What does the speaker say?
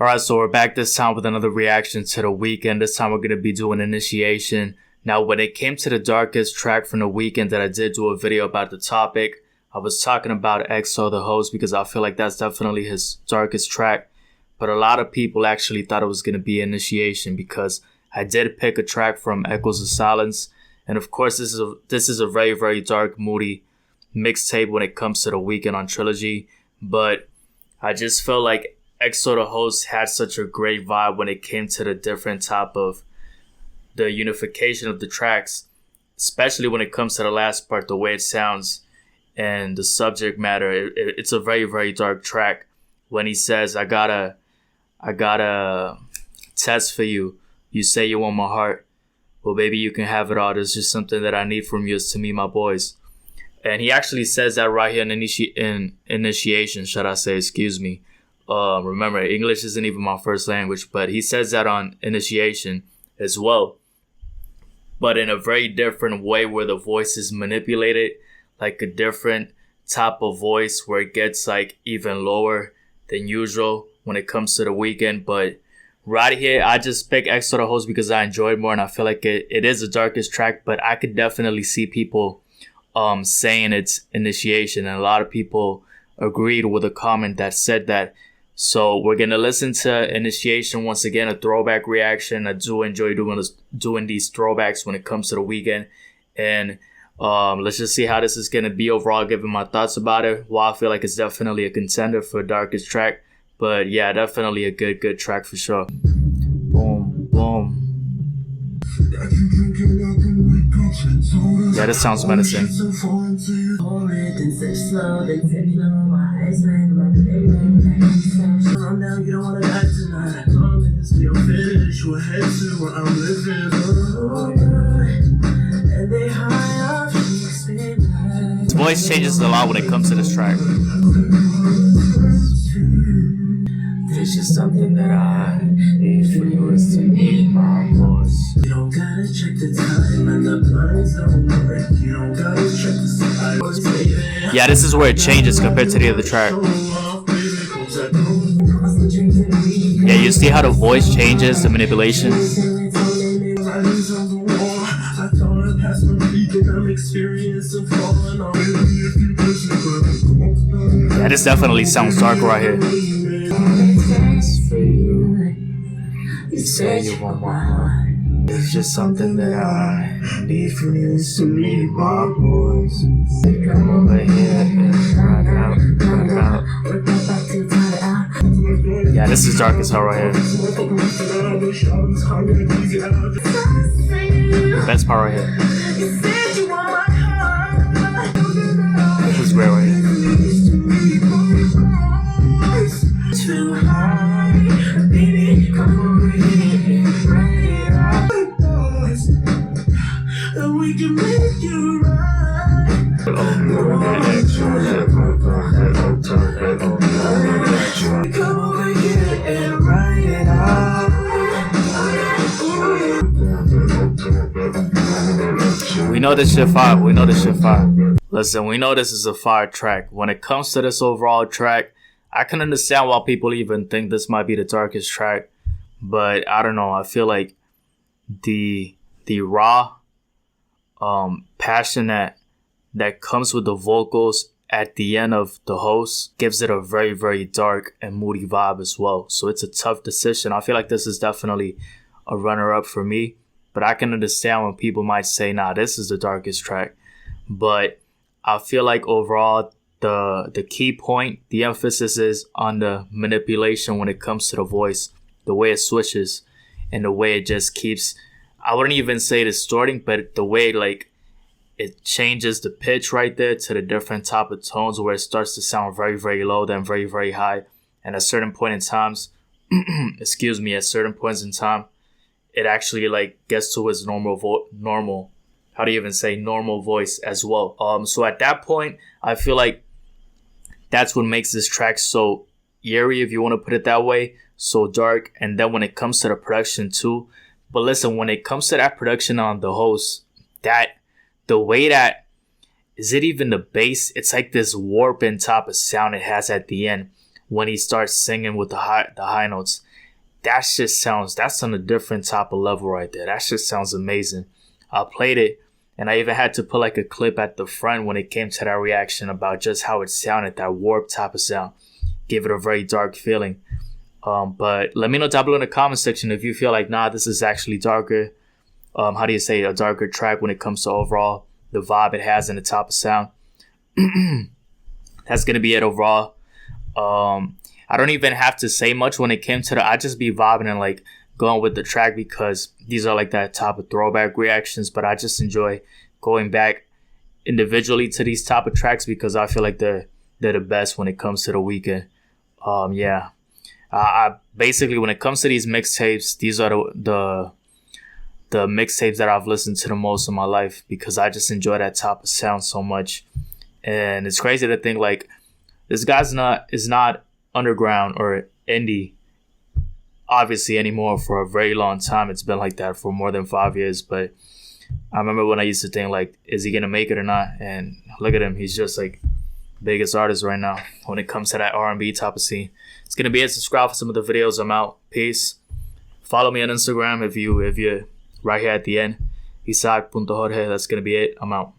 Alright, so we're back this time with another reaction to The Weeknd. This time we're going to be doing Initiation. Now, when it came to the darkest track from The Weeknd that I did do a video about the topic, I was talking about XOTWOD because I feel like that's definitely his darkest track. But a lot of people actually thought it was going to be Initiation because I did pick a track from Echoes of Silence. And of course, this is a very, very dark, moody mixtape when it comes to The Weeknd on Trilogy. But I just felt like XOTWOD had such a great vibe when it came to the different type of the unification of the tracks, especially when it comes to the last part, the way it sounds and the subject matter. It's a very, very dark track when he says, I got a test for you. You say you want my heart. Well, baby, you can have it all. There's just something that I need from you is to meet my boys. And he actually says that right here in Initiation, should I say, excuse me. Remember, English isn't even my first language, but he says that on Initiation as well. But in a very different way where the voice is manipulated, like a different type of voice where it gets like even lower than usual when it comes to The Weeknd. But right here, I just picked XOTWOD because I enjoyed more and I feel like it is the darkest track, but I could definitely see people saying it's Initiation, and a lot of people agreed with a comment that said that. So we're gonna listen to Initiation once again, a throwback reaction. I do enjoy doing these throwbacks when it comes to The Weeknd, and let's just see how this is gonna be overall, giving my thoughts about it. While I feel like it's definitely a contender for darkest track, but yeah, definitely a good track for sure. Boom, boom. Yeah, this sounds menacing. His voice changes a lot when it comes to this track. It's just something that I need for you is to meet my boys. You don't gotta check the time and the blinds don't work. You don't gotta check the side. Yeah, this is where it changes compared to the other track. Yeah, you see how the voice changes, the manipulation. Yeah, this definitely sounds dark right here. For you, you say you want my heart. It's just something that I need from you to meet my boys. Come over here and rock out. Yeah, this is dark as hell right here. The best part right here. This is rare right here. Too high, baby, come over here and write it out. And we can make you right. Come over here and write it out. We know this shit fire. We know this shit fire. Listen, we know this is a fire track. When it comes to this overall track, I can understand why people even think this might be the darkest track, but I don't know. I feel like the raw passion that comes with the vocals at the end of the host gives it a very, very dark and moody vibe as well. So it's a tough decision. I feel like this is definitely a runner-up for me, but I can understand when people might say, nah, this is the darkest track. But I feel like overall, the key point, the emphasis is on the manipulation when it comes to the voice, the way it switches and the way it just keeps, I wouldn't even say distorting, but the way like it changes the pitch right there to the different type of tones where it starts to sound very, very low, then very, very high. And at certain point in times, excuse me, at certain points in time, it actually like gets to its normal voice as well. So at that point, I feel like that's what makes this track so eerie, if you want to put it that way, so dark. And then when it comes to the production too. But listen, when it comes to that production on the host, that the way that, is it even the bass? It's like this warping type of sound it has at the end. when he starts singing with the high notes. That's on a different type of level right there. That shit sounds amazing. I played it, and I even had to put like a clip at the front when it came to that reaction about just how it sounded, that warped type of sound. Gave it a very dark feeling. But let me know down below in the comment section if you feel like, nah, this is actually darker. How do you say, a darker track when it comes to overall the vibe it has and the type of sound. That's gonna be it overall. I don't even have to say much when it came to I just be vibing and like going with the track because these are like that type of throwback reactions. But I just enjoy going back individually to these type of tracks because I feel like they're the best when it comes to the Weeknd. Yeah. I basically, when it comes to these mixtapes, these are the mixtapes that I've listened to the most in my life because I just enjoy that type of sound so much. And it's crazy to think like this guy's is not underground or indie obviously anymore for a very long time. It's been like that for more than 5 years. But I remember when I used to think like, is he gonna make it or not? And look at him, he's just like biggest artist right now when it comes to that R&B type of scene. It's gonna be it. Subscribe for some of the videos. I'm out. Peace. Follow me on Instagram if you're right here at the end. Isaac.Jorge. That's gonna be it. I'm out.